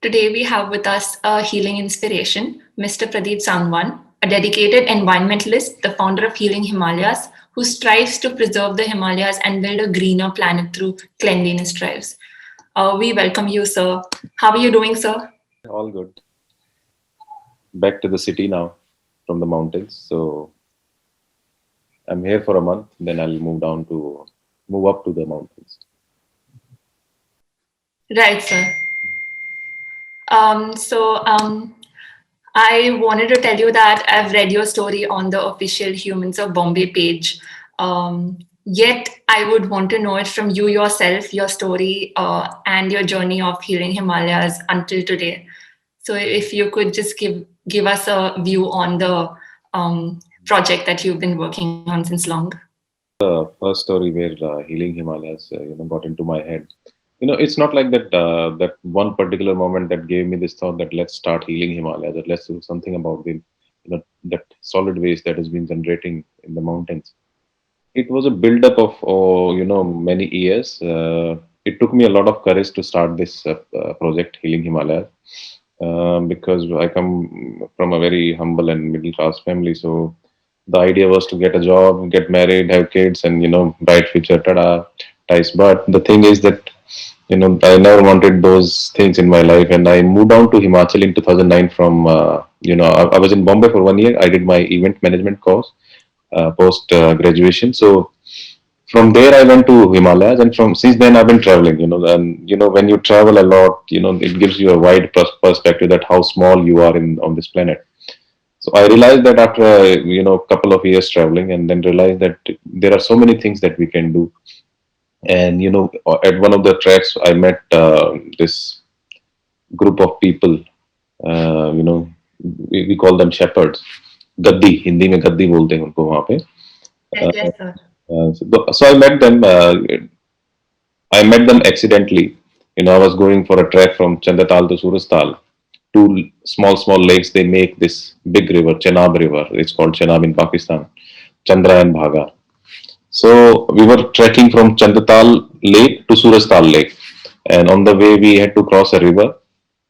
Today we have with us a healing inspiration, Mr. Pradeep Sangwan, a dedicated environmentalist, the founder of Healing Himalayas, who strives to preserve the Himalayas and build a greener planet through cleanliness drives. We welcome you, sir. How are you doing, sir? All good. Back to the city now from the mountains. So I'm here for a month. Then I'll move up to the mountains. Right, sir. So I wanted to tell you that I've read your story on the official Humans of Bombay page. Yet, I would want to know it from you yourself, your story and your journey of healing Himalayas until today. So, if you could just give us a view on the project that you've been working on since long. The first story where healing Himalayas, got into my head. It's not like that. That one particular moment that gave me this thought that let's start healing Himalayas, that let's do something about that solid waste that has been generating in the mountains. It was a build-up of many years. It took me a lot of courage to start this project, Healing Himalayas, because I come from a very humble and middle-class family. So the idea was to get a job, get married, have kids, and bright future, tada, nice. But the thing is that I never wanted those things in my life, and I moved down to Himachal in 2009. From I was in Bombay for 1 year. I did my event management course post graduation. So from there I went to Himalayas, and from since then I've been traveling. And when you travel a lot, it gives you a wide perspective that how small you are in on this planet. So I realized that after couple of years traveling, and then realized that there are so many things that we can do. And at one of the tracks, I met this group of people. Uh, you know, we call them shepherds. गद्दी हिंदी में गद्दी बोलते हैं उनको वहाँ पे. Yes, sir. So I met them accidentally. I was going for a trek from Chandatal to Surastal. Two small lakes. They make this big river, Chenab River. It's called Chenab in Pakistan. Chandra and Bhaga. So we were trekking from Chandatal Lake to Surastal Lake, and on the way we had to cross a river.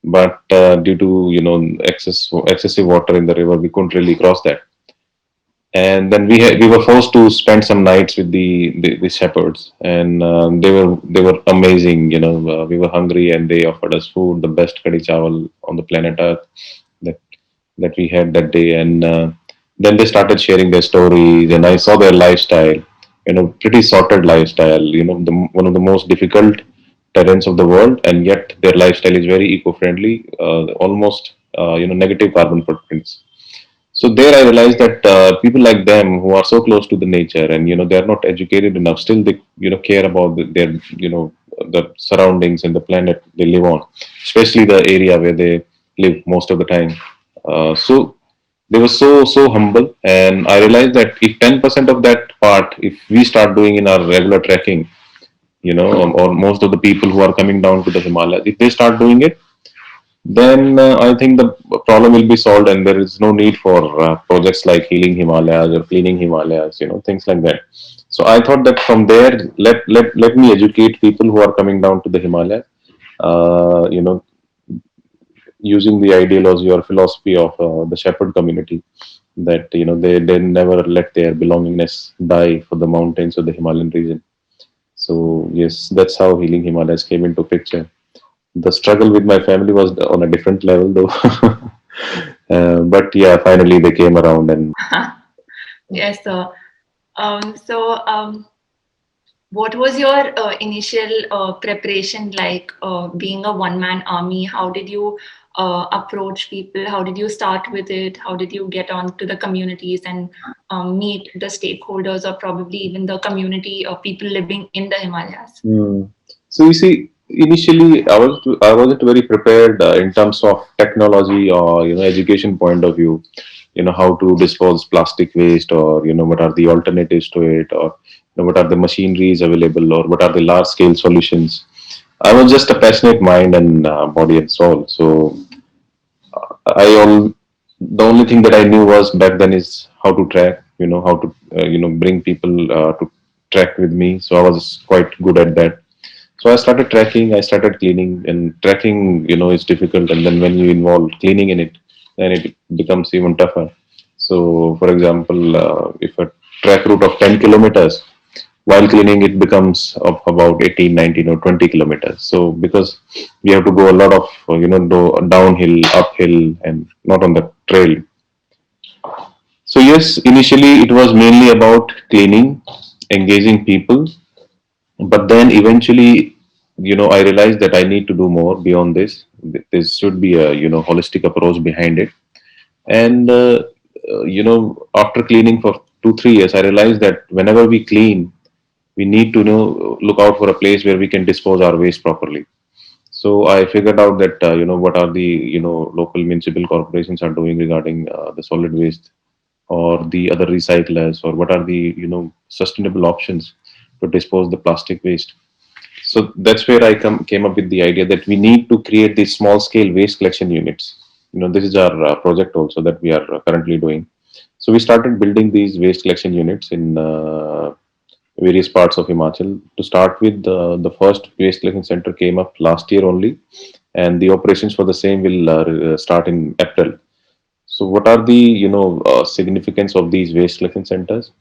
But due to excessive water in the river, we couldn't really cross that. And then we were forced to spend some nights with the shepherds, and they were amazing. We were hungry, and they offered us food, the best kadi chawal on the planet Earth that that we had that day. And then they started sharing their stories, and I saw their lifestyle. Pretty sorted lifestyle. One of the most difficult terrains of the world, and yet their lifestyle is very eco-friendly. Almost negative carbon footprints. So there I realized that people like them who are so close to the nature, and they are not educated enough, still they care about their the surroundings and the planet they live on, especially the area where they live most of the time. So they were so humble, and I realized that if 10% of that part, if we start doing in our regular trekking, or most of the people who are coming down to the Himalayas, if they start doing it, then I think the problem will be solved, and there is no need for projects like Healing Himalayas or Cleaning Himalayas, things like that. So I thought that from there, let me educate people who are coming down to the Himalayas, uh, you know, using the ideology or philosophy of the shepherd community, that they never let their belongingness die for the mountains or the Himalayan region. So yes, that's how Healing Himalayas came into picture. The struggle with my family was on a different level though. But yeah, finally they came around. And Yes, sir. So, what was your initial preparation like being a one-man army? How did you approach people? How did you start with it? How did you get on to the communities and meet the stakeholders or probably even the community of people living in the Himalayas? so you see, initially I wasn't very prepared in terms of technology or education point of view. How to dispose plastic waste, or what are the alternatives to it, or what are the machineries available, or what are the large scale solutions. I was just a passionate mind and body and soul. So I all the only thing that I knew was back then is how to track, how to bring people to track with me. So I was quite good at that. So I started tracking, I started cleaning, and tracking, is difficult. And then when you involve cleaning in it, then it becomes even tougher. So, for example, if a track route of 10 kilometers, while cleaning, it becomes of about 18, 19, or 20 kilometers. So, because we have to go a lot of, downhill, uphill, and not on the trail. So, yes, initially it was mainly about cleaning, engaging people, but then eventually, I realized that I need to do more beyond this. There should be a, holistic approach behind it. And after cleaning for 2 3 years, I realized that whenever we clean, we need to, look out for a place where we can dispose our waste properly. So I figured out that, what are the, local municipal corporations are doing regarding the solid waste, or the other recyclers, or what are the, sustainable options to dispose the plastic waste. So that's where came up with the idea that we need to create these small scale waste collection units. This is our project also that we are currently doing. So we started building these waste collection units in various parts of Himachal. To start with, the first waste collection center came up last year only, and the operations for the same will start in April. So what are the, significance of these waste collection centers?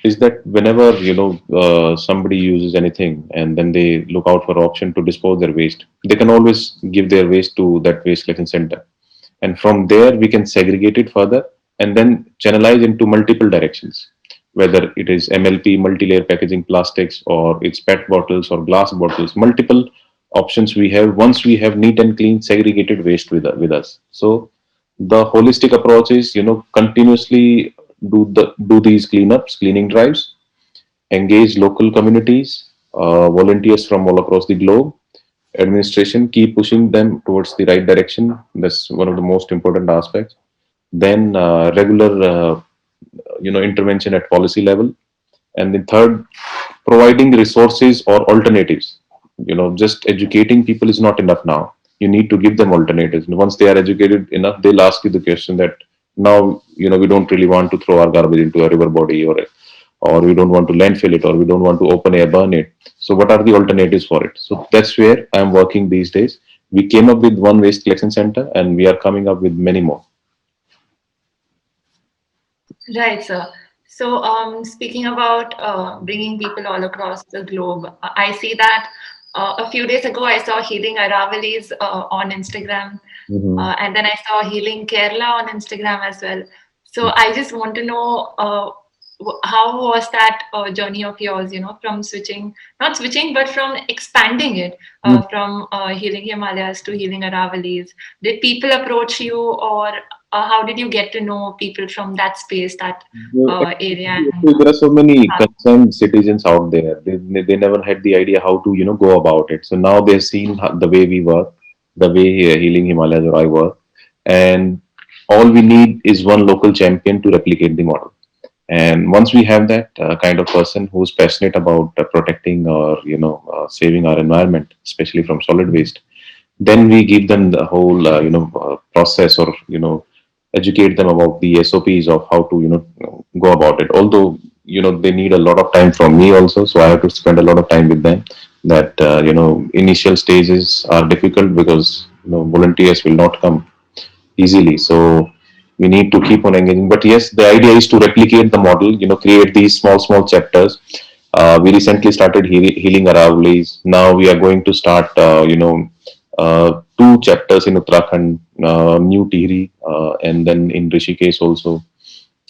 Is that whenever, somebody uses anything and then they look out for option to dispose their waste, they can always give their waste to that waste collection center, and from there we can segregate it further and then channelize into multiple directions, whether it is MLP, multi-layer packaging plastics, or it's PET bottles or glass bottles. Multiple options we have once we have neat and clean segregated waste with us. So the holistic approach is, continuously do these cleanups, cleaning drives, engage local communities, volunteers from all across the globe, administration keep pushing them towards the right direction. That's one of the most important aspects. Then regular, intervention at policy level. And the third, providing resources or alternatives. Just educating people is not enough now. You need to give them alternatives. And once they are educated enough, they'll ask you the question that now, we don't really want to throw our garbage into a river body, or we don't want to landfill it, or we don't want to open air burn it. So what are the alternatives for it? So that's where I'm working these days. We came up with one waste collection center, and we are coming up with many more. Right, sir. So, speaking about bringing people all across the globe, I see that a few days ago I saw Healing Aravalis on Instagram, Mhm. and then I saw Healing Kerala on Instagram as well. So, I just want to know how was that journey of yours, from switching, not switching, but from expanding it from Healing Himalayas to Healing Aravalis? Did people approach you, or how did you get to know people from that space, that area? And There are so many concerned citizens out there. They never had the idea how to, go about it. So now they've seen the way we work, the way Healing Himalayas or I work, and all we need is one local champion to replicate the model. And once we have that kind of person who's passionate about protecting or, saving our environment, especially from solid waste, then we give them the whole, process, or, educate them about the SOPs of how to, go about it. Although, they need a lot of time from me also, so I have to spend a lot of time with them. That, initial stages are difficult because, volunteers will not come easily. So we need to keep on engaging. But yes, the idea is to replicate the model, create these small chapters. We recently started healing Aravali's. Now we are going to start, two chapters in Uttarakhand, New Tihri, and then in Rishikesh also.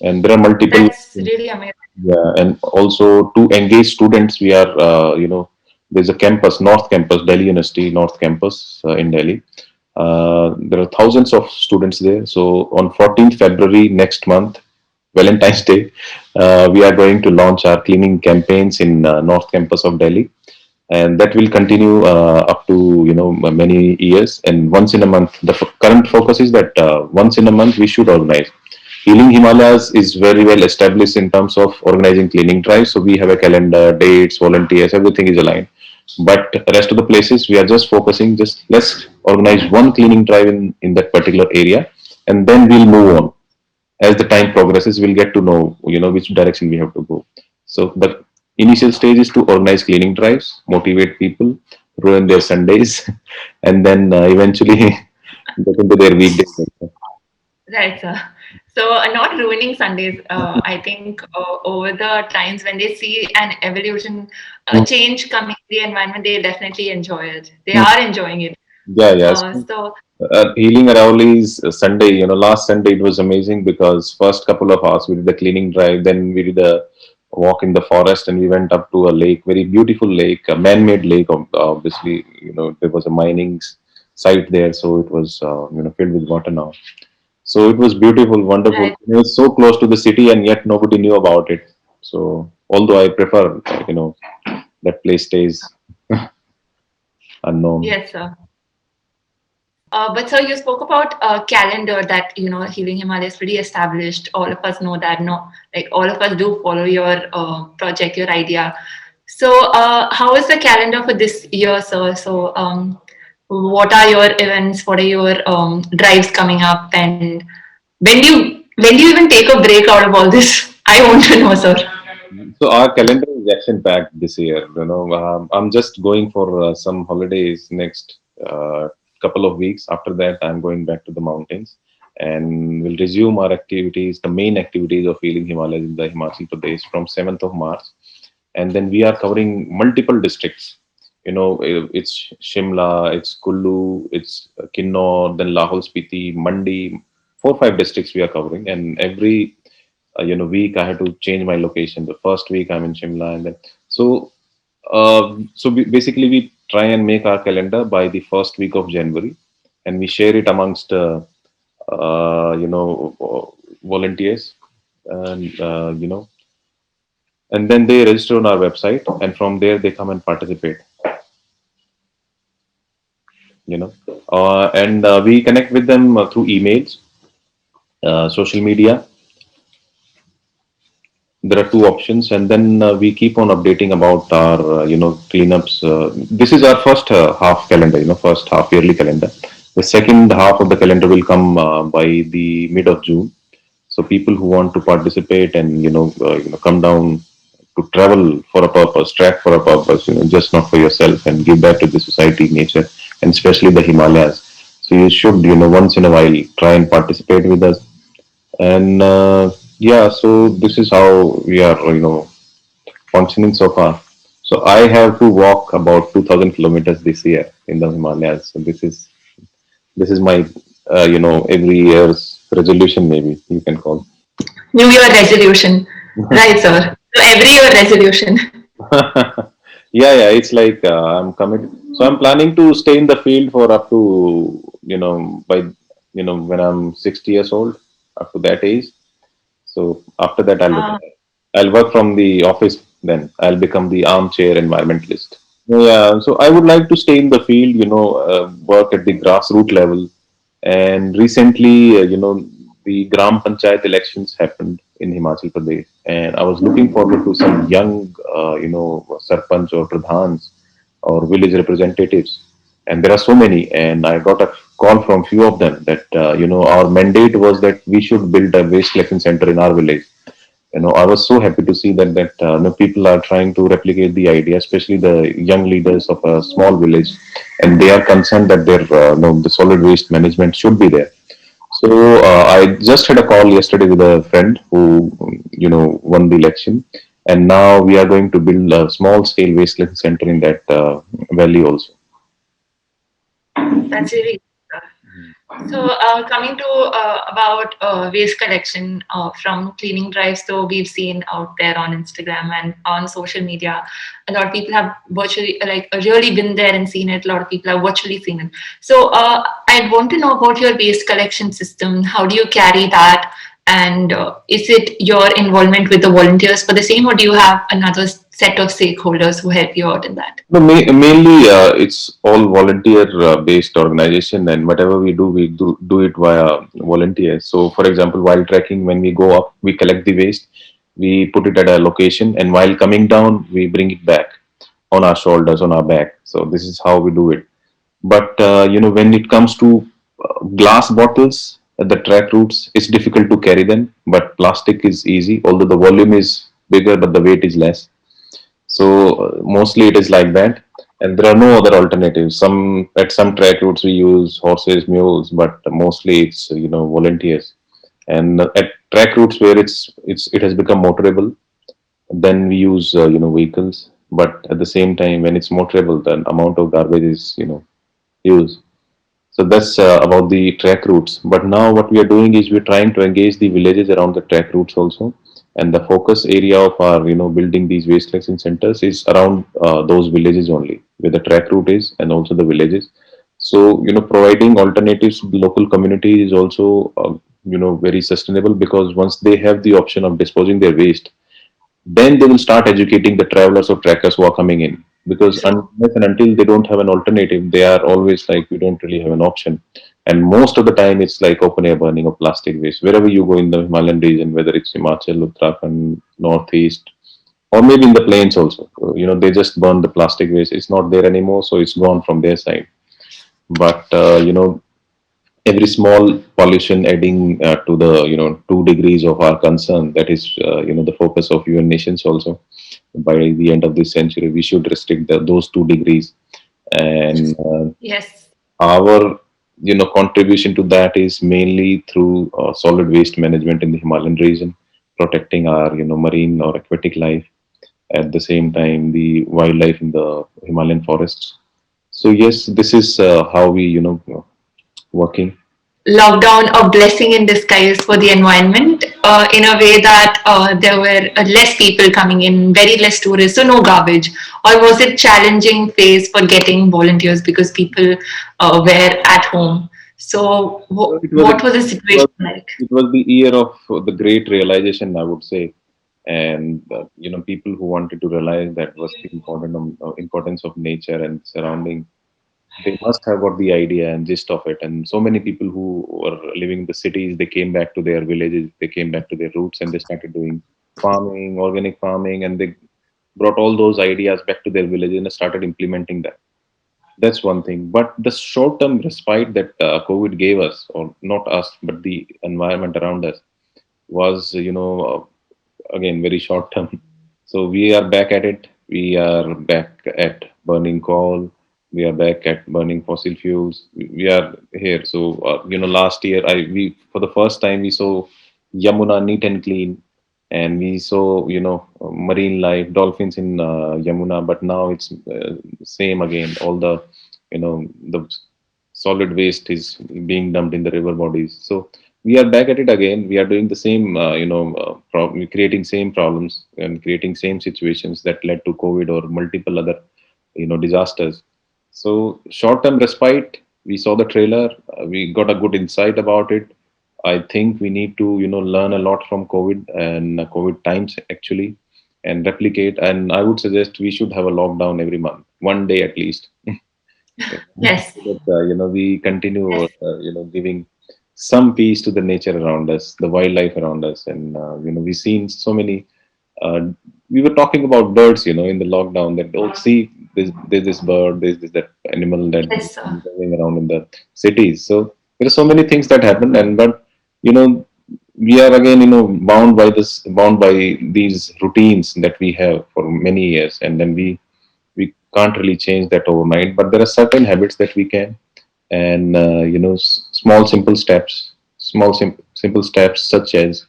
And there are multiple, that's really amazing. yeah, and also to engage students, we are, there's a campus, North Campus, Delhi University, North Campus in Delhi. There are thousands of students there. So on 14th February next month, Valentine's Day, we are going to launch our cleaning campaigns in North Campus of Delhi, and that will continue up to, many years. And once in a month, the current focus is that once in a month we should organize. Healing Himalayas is very well established in terms of organizing cleaning drives. So we have a calendar, dates, volunteers, everything is aligned. But rest of the places we are just focusing. Just let's organize one cleaning drive in that particular area, and then we'll move on. As the time progresses, we'll get to know, which direction we have to go. So, but Initial stage is to organize cleaning drives, motivate people, ruin their Sundays, and then eventually get into their weekdays. Right, sir. So, not ruining Sundays. I think over the times when they see an evolution, a change coming in the environment, they definitely enjoy it. They are enjoying it. Yeah, yeah. So, Healing Around Sunday, last Sunday it was amazing because first couple of hours we did the cleaning drive, then we did a walk in the forest, and we went up to a lake, very beautiful lake, a man-made lake. Obviously, there was a mining site there, so it was filled with water now. So it was beautiful, wonderful. right. It was so close to the city, and yet nobody knew about it. So although I prefer, that place stays unknown. Yes, sir. But sir, you spoke about a calendar that Healing Himalayas is pretty established. All of us know that. No, like all of us do follow your project, your idea. So, how is the calendar for this year, sir? So, what are your events? What are your drives coming up? And when do you even take a break out of all this? I want to know, sir. So our calendar is action packed this year. I'm just going for some holidays next couple of weeks. After that, I'm going back to the mountains, and we'll resume our activities, the main activities of Healing Himalayas in the Himachal Pradesh from 7th of March, and then we are covering multiple districts. It's Shimla, it's Kullu, it's Kinnaur, then Lahore Spiti, Mandi, 4 5 districts we are covering, and every week I had to change my location. The first week I'm in Shimla, and then basically we try and make our calendar by the first week of January, and we share it amongst volunteers, and and then they register on our website, and from there they come and participate. And we connect with them through emails, social media. There are two options, and then we keep on updating about our cleanups. This is our first half calendar, first half yearly calendar. The second half of the calendar will come by the mid of June. So people who want to participate and come down to travel for a purpose, track for a purpose, just not for yourself, and give back to the society, nature, and especially the Himalayas. So you should, once in a while, try and participate with us. And yeah, so this is how we are, functioning so far. So I have to walk about 2,000 kilometers this year in the Himalayas. So this is my every year's resolution, maybe you can call. New Year resolution, right, sir? So every year resolution. Yeah, yeah, it's like I'm committed. So I'm planning to stay in the field for up to by when I'm 60 years old, up to that age. So after that, I'll Uh, retire. I'll work from the office. Then I'll become the armchair environmentalist. Yeah, so I would like to stay in the field, work at the grassroots level. And recently, the Gram Panchayat elections happened in Himachal Pradesh, and I was looking forward to some young, sarpanch or pradhans or village representatives. And there are so many, and I got a call from few of them that our mandate was that we should build a waste collection center in our village. I was so happy to see that people are trying to replicate the idea, especially the young leaders of a small village, and they are concerned that the solid waste management should be there. So I just had a call yesterday with a friend who won the election, and now we are going to build a small scale waste collection center in that valley also. that's really good. So, coming to about waste collection from cleaning drives, so we've seen out there on Instagram and on social media, a lot of people have virtually, like, really been there and seen it. A lot of people have virtually seen it. So, I want to know about your waste collection system. How do you carry that? And is it your involvement with the volunteers for the same, or do you have another set of stakeholders who help you out in that? No, mainly it's all volunteer based organization, and whatever we do it via volunteers. So, for example, while trekking, when we go up, we collect the waste, we put it at a location, and while coming down, we bring it back on our shoulders, on our back. So this is how we do it. But when it comes to glass bottles at the track routes, it's difficult to carry them. But plastic is easy, although the volume is bigger, but the weight is less. So mostly it is like that, and there are no other alternatives. Some at some track routes we use horses, mules, but mostly it's volunteers. And at track routes where it has become motorable, then we use vehicles. But at the same time, when it's motorable, the amount of garbage is used. So that's about the track routes. But now what we are doing is we're trying to engage the villages around the track routes also. And the focus area of our, building these waste collection centers is around those villages only, where the track route is, and also the villages. So, providing alternatives to the local community is also, very sustainable, because once they have the option of disposing their waste, then they will start educating the travelers or trackers who are coming in, because True. unless and until they don't have an alternative, they are always like, we don't really have an option. And most of the time it's like open air burning of plastic waste wherever you go in the Himalayan region, whether it's Himachal, Uttarakhand, Northeast, or maybe in the plains also. They just burn the plastic waste. It's not there anymore, so it's gone from their side. But every small pollution adding to the 2 degrees of our concern, that is the focus of UN nations also. By the end of this century we should restrict those 2 degrees. And Yes. our contribution to that is mainly through solid waste management in the Himalayan region, protecting our marine or aquatic life, at the same time the wildlife in the Himalayan forests. So yes, this is how we working. Lockdown a blessing in disguise for the environment, in a way that there were less people coming in, very less tourists, so no garbage? Or was it challenging phase for getting volunteers because people were at home? So It was a, what was the it was situation like? it was the year of the great realization, I would say. And people who wanted to realize that was the importance of nature and surrounding, they must have got the idea and gist of it. And so many people who were living in the cities, they came back to their villages, they came back to their roots, and they started doing farming, organic farming, and they brought all those ideas back to their village and started implementing that. That's one thing. But the short term respite that COVID gave us, or not us, but the environment around us, was, again, very short term. So we are back at it. We are back at burning coal. We are back at burning fossil fuels. We are here. So, last year, we for the first time we saw Yamuna neat and clean, and we saw marine life, dolphins in Yamuna. But now it's same again. All the the solid waste is being dumped in the river bodies. So we are back at it again. We are doing the same, creating same problems and creating same situations that led to COVID or multiple other disasters. So short term respite, we saw the trailer, we got a good insight about it. I think we need to learn a lot from COVID and COVID times actually, and replicate. And I would suggest we should have a lockdown every month, one day at least. Yes. So that we continue giving some peace to the nature around us, the wildlife around us. And we've seen so many, uh, we were talking about birds in the lockdown, that, oh, see, there's this bird, there's this that animal that Yes, sir. going around in the cities. So there are so many things that happen. And but you know we are again bound by these routines that we have for many years, and then we can't really change that overnight. But there are certain habits that we can. And small simple steps, simple steps, such as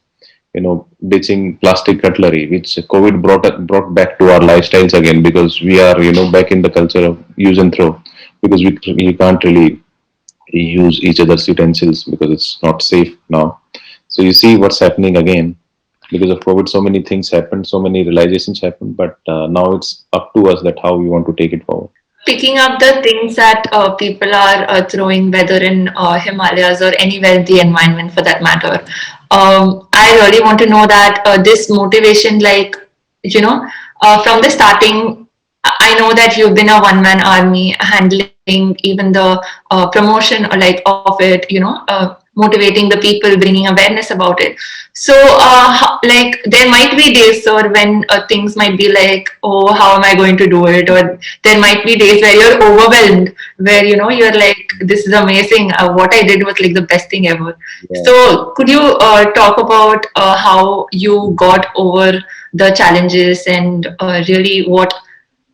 ditching plastic cutlery, which COVID brought back to our lifestyles again, because we are back in the culture of use and throw, because we can't really use each other's utensils because it's not safe now. So you see what's happening again. Because of COVID, so many things happened, so many realizations happened, but now it's up to us that how we want to take it forward. Picking up the things that people are throwing, whether in Himalayas or anywhere in the environment for that matter. I really want to know that this motivation, like, from the starting, I know that you've been a one man army handling even the promotion or like of it, motivating the people, bringing awareness about it. So, like, there might be days, sir, when things might be like, oh, how am I going to do it? Or there might be days where you're overwhelmed, where, you're like, this is amazing. What I did was like the best thing ever. Yeah. So, could you talk about how you got over the challenges and really what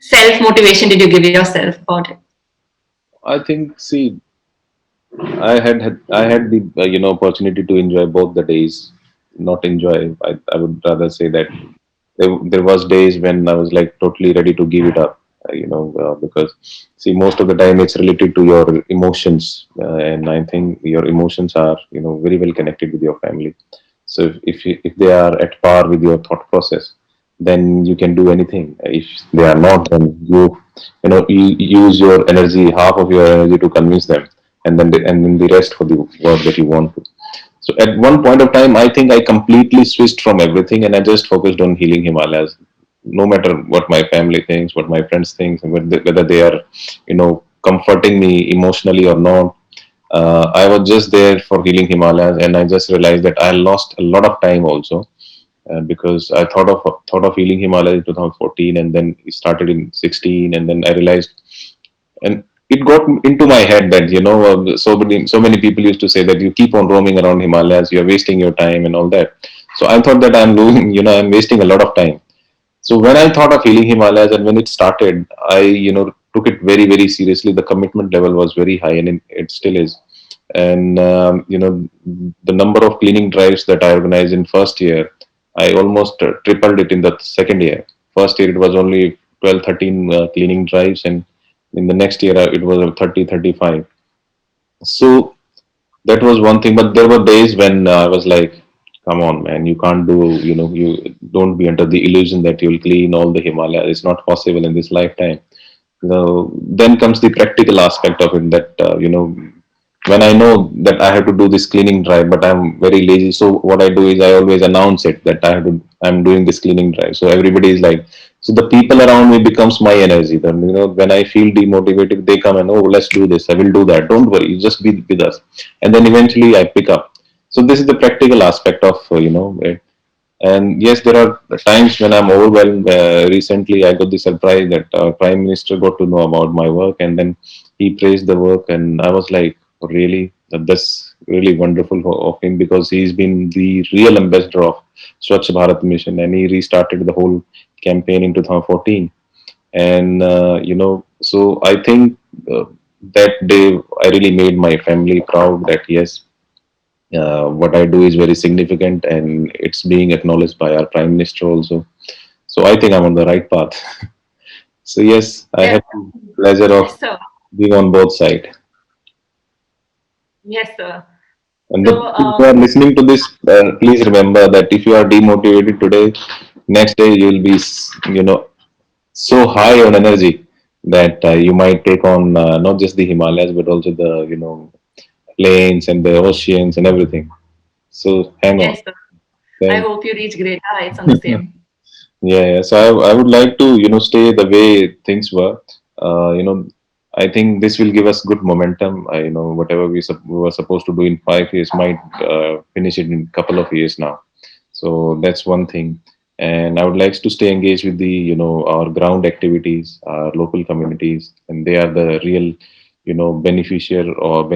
self motivation did you give yourself about it? I think, see, I had the opportunity to enjoy both the days. Not enjoy. I would rather say that there was days when I was like totally ready to give it up. Because see, most of the time it's related to your emotions, and I think your emotions are very well connected with your family. So if they are at par with your thought process, then you can do anything. If they are not, then you use your energy, half of your energy, to convince them, and then the rest for the work that you want to. So at one point of time, I think I completely switched from everything and I just focused on healing Himalayas. No matter what my family thinks, what my friends think, and whether they are, comforting me emotionally or not, I was just there for healing Himalayas, and I just realized that I lost a lot of time also, because I thought of healing Himalayas in 2014, and then it started in 16, and then I realized, and it got into my head that so many people used to say that you keep on roaming around Himalayas, you're wasting your time and all that. So I thought that I'm losing, I'm wasting a lot of time. So when I thought of healing Himalayas and when it started, I took it very very seriously. The commitment level was very high, and it still is. And the number of cleaning drives that I organized in first year, I almost tripled it in the second year. First year it was only 12, 13 cleaning drives, and in the next year it was 30, 35. So that was one thing. But there were days when I was like, come on man, you can't do, you don't be under the illusion that you'll clean all the Himalayas. It's not possible in this lifetime. Then comes the practical aspect of it, that when I know that I have to do this cleaning drive, but I'm very lazy. So what I do is I always announce it that I'm doing this cleaning drive. So everybody is like, so the people around me becomes my energy. Then when I feel demotivated, they come and, oh, let's do this. I will do that. Don't worry, you just be with us. And then eventually I pick up. So this is the practical aspect of it. And yes, there are times when I'm overwhelmed. Recently, I got the surprise that Prime Minister got to know about my work, and then he praised the work, and I was like, really, that's really wonderful of him, because he's been the real ambassador of Swachh Bharat mission, and he restarted the whole campaign in 2014. And so I think that day I really made my family proud. That yes, what I do is very significant, and it's being acknowledged by our Prime Minister also. So I think I'm on the right path. So yes, I Yes, have the pleasure of yes, sir. being on both sides. Yes, sir. And the So, people who are listening to this, please remember that if you are demotivated today, next day you will be, so high on energy that you might take on not just the Himalayas but also the plains and the oceans and everything. So hang on. yes, sir. I Thank. hope you reach greater heights on the same. Yeah, yeah. So I would like to, stay the way things were. Uh, you know, I think this will give us good momentum. Whatever we were supposed to do in 5 years might finish it in a couple of years now. So that's one thing. And I would like to stay engaged with the, our ground activities, our local communities, and they are the real, beneficiary of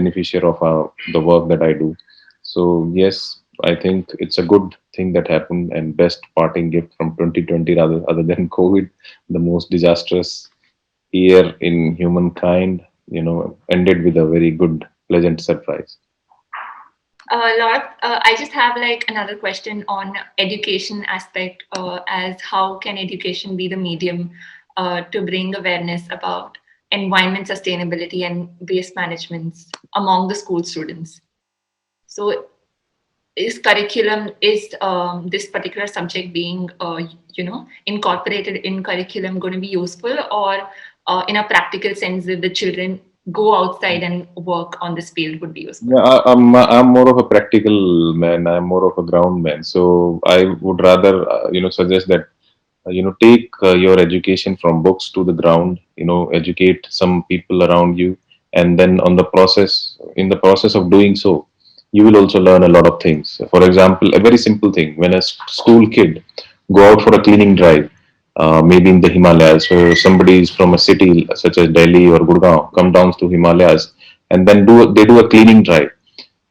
the work that I do. So yes, I think it's a good thing that happened, and best parting gift from 2020, rather other than COVID, the most disastrous year in humankind, ended with a very good, pleasant surprise. Laura, I just have like another question on education aspect, as how can education be the medium to bring awareness about environment sustainability and waste management among the school students? So, is this particular subject being incorporated in curriculum going to be useful, or in a practical sense that the children go outside and work on this field would be useful? Yeah, I'm more of a practical man. I'm more of a ground man. So I would rather suggest that take your education from books to the ground. Educate some people around you, and then in the process of doing so, you will also learn a lot of things. For example, a very simple thing: when a school kid go out for a cleaning drive, maybe in the Himalayas, so somebody is from a city such as Delhi or Gurgaon come down to Himalayas and then do a cleaning drive,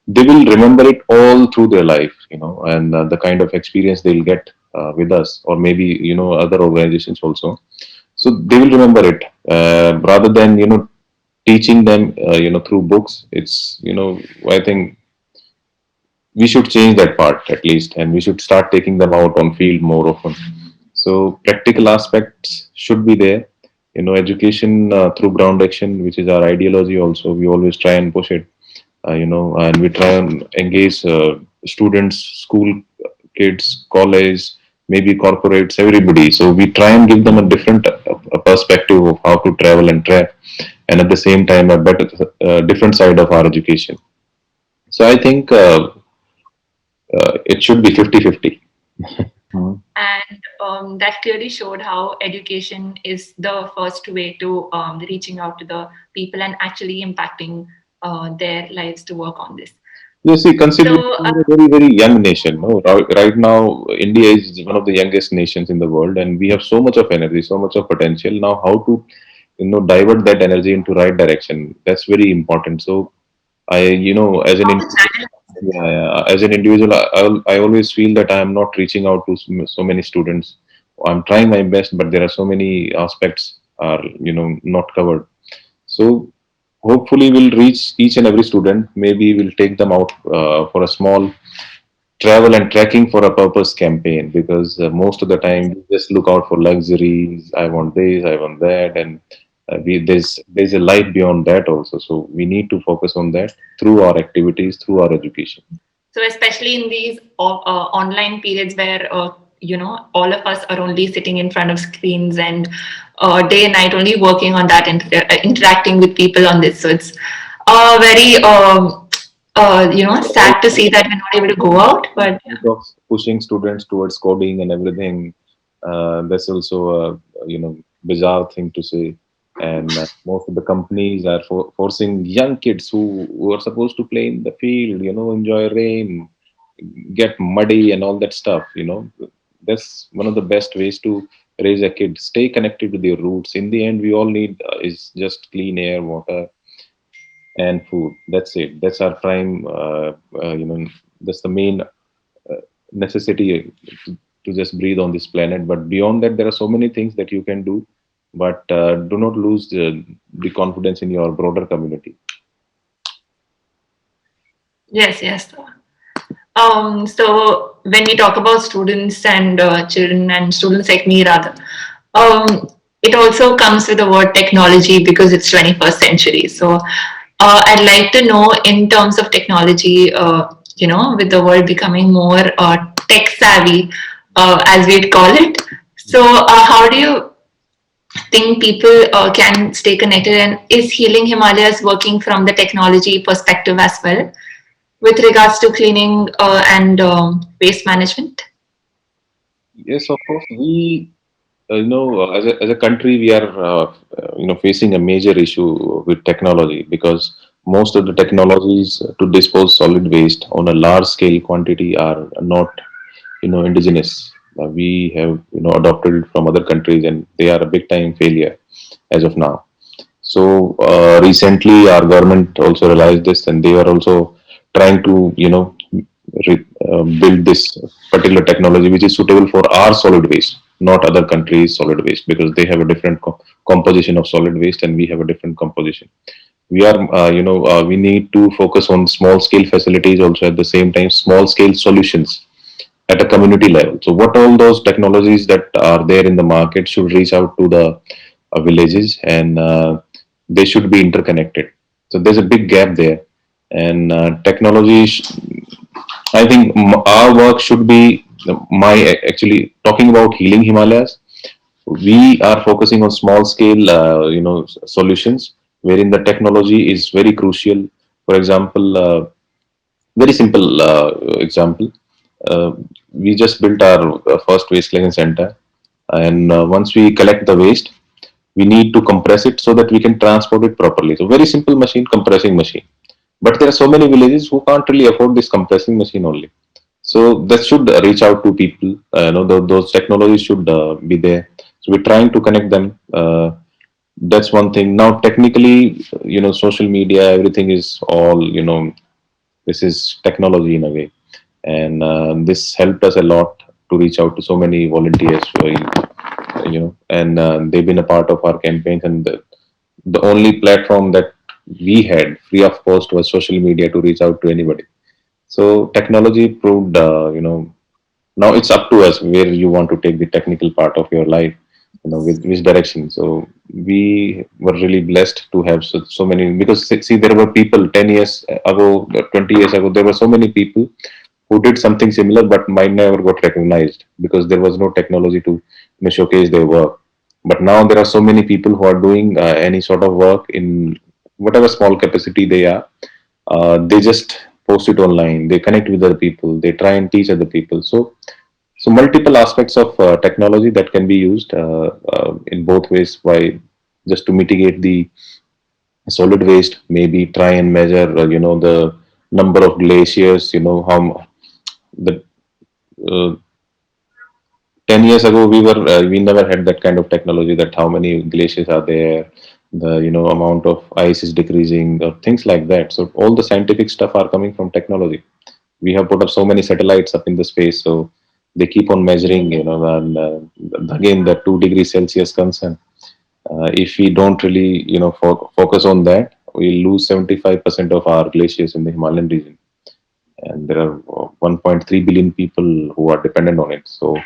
they will remember it all through their life, and the kind of experience they'll get with us, or maybe other organizations also. So they will remember it rather than teaching them through books. It's I think we should change that part at least, and we should start taking them out on field more often. So practical aspects should be there. Education through ground action, which is our ideology. Also, we always try and push it. And we try and engage students, school kids, college, maybe corporates, everybody. So we try and give them a different perspective of how to travel and track, and at the same time a better, different side of our education. So I think it should be 50-50. And that clearly showed how education is the first way to reaching out to the people and actually impacting their lives to work on this. You see, considering So, we are a very, very young nation, no? Right now, India is one of the youngest nations in the world, and we have so much of energy, so much of potential. Now, how to, divert that energy into right direction? That's very important. So, as an how the channel. yeah, yeah, as an individual, I always feel that I am not reaching out to so many students. I'm trying my best, but there are so many aspects are not covered. So hopefully we'll reach each and every student. Maybe we'll take them out for a small travel and trekking for a purpose campaign, because most of the time we just look out for luxuries. I want this, I want that, and there's a life beyond that also. So we need to focus on that through our activities, through our education. So especially in these online periods where all of us are only sitting in front of screens and day and night only working on that and interacting with people on this. So it's very sad to see that we're not able to go out. But Of pushing students towards coding and everything, that's also a bizarre thing to say. And most of the companies are forcing young kids who are supposed to play in the field, enjoy rain, get muddy and all that stuff. That's one of the best ways to raise a kid. Stay connected with your roots. In the end, we all need is just clean air, water, and food. That's it. That's our prime. That's the main necessity to just breathe on this planet. But beyond that, there are so many things that you can do. But do not lose the confidence in your broader community. yes, yes. So when we talk about students and children and students like me, rather, um, it also comes with the word technology because it's 21st century. So I'd like to know in terms of technology, with the world becoming more tech savvy, as we'd call it. So how do you think people can stay connected? And is Healing Himalayas working from the technology perspective as well? With regards to cleaning and waste management? Yes, of course. We, as a country, we are, facing a major issue with technology, because most of the technologies to dispose solid waste on a large scale quantity are not, indigenous. We have, adopted it from other countries, and they are a big time failure as of now. So recently, our government also realized this, and they are also trying to, build this particular technology which is suitable for our solid waste, not other countries' solid waste, because they have a different composition of solid waste, and we have a different composition. We are, we need to focus on small scale facilities also, at the same time, small scale solutions at a community level. So, what all those technologies that are there in the market should reach out to the villages, and they should be interconnected. So, there's a big gap there, and technology. I think our work should be my actually talking about healing Himalayas. We are focusing on small scale, solutions wherein the technology is very crucial. For example, very simple example. Uh, we just built our first waste collection center, and once we collect the waste, we need to compress it so that we can transport it properly. So very simple machine, compressing machine. But there are so many villages who can't really afford this compressing machine only. So that should reach out to people. Those technologies should be there. So we're trying to connect them. That's one thing. Now, technically, social media, everything is all, this is technology in a way, and this helped us a lot to reach out to so many volunteers. And they've been a part of our campaigns. And the only platform that we had free of cost was social media to reach out to anybody. So technology proved, now it's up to us where you want to take the technical part of your life, with which direction. So we were really blessed to have so many, because see, there were people 10 years ago, 20 years ago, there were so many people who did something similar but might never got recognized because there was no technology to showcase their work. But now there are so many people who are doing any sort of work in whatever small capacity they are. They just post it online, they connect with other people, they try and teach other people. So multiple aspects of technology that can be used in both ways. Why? Just to mitigate the solid waste, maybe try and measure the number of glaciers, how the uh, 10 years ago we never had that kind of technology, that how many glaciers are there, the amount of ice is decreasing, or things like that. So all the scientific stuff are coming from technology. We have put up so many satellites up in the space, so they keep on measuring, and again the 2 degrees Celsius concern. If we don't really focus on that, we lose 75% of our glaciers in the Himalayan region, and there are 1.3 billion people who are dependent on it. So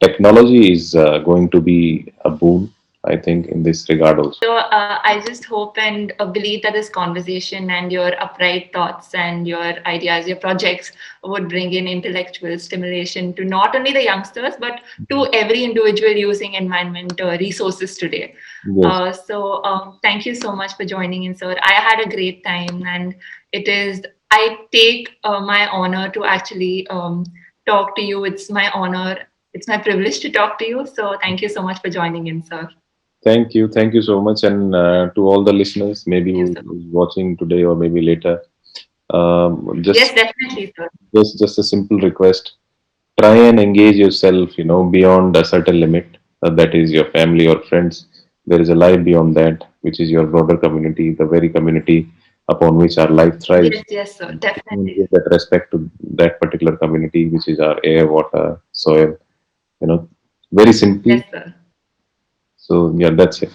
technology is going to be a boon, I think, in this regard also. So I just hope and believe that this conversation and your upright thoughts and your ideas, your projects would bring in intellectual stimulation to not only the youngsters but to every individual using environment resources today. Yes, Thank you so much for joining in, sir. I had a great time, and it is. I take my honor to actually talk to you. It's my honor. It's my privilege to talk to you. So thank you so much for joining in, sir. thank you so much, and to all the listeners, maybe Thank you, who sir. is watching today or maybe later, Yes, just definitely, sir. just a simple request: try and engage yourself, beyond a certain limit. That is your family or friends. There is a life beyond that, which is your broader community, the very community upon which our life thrives. Yes, yes, sir. And Definitely. give that respect to that particular community, which is our air, water, soil. You know, very simple. Yes, sir. So yeah, that's it.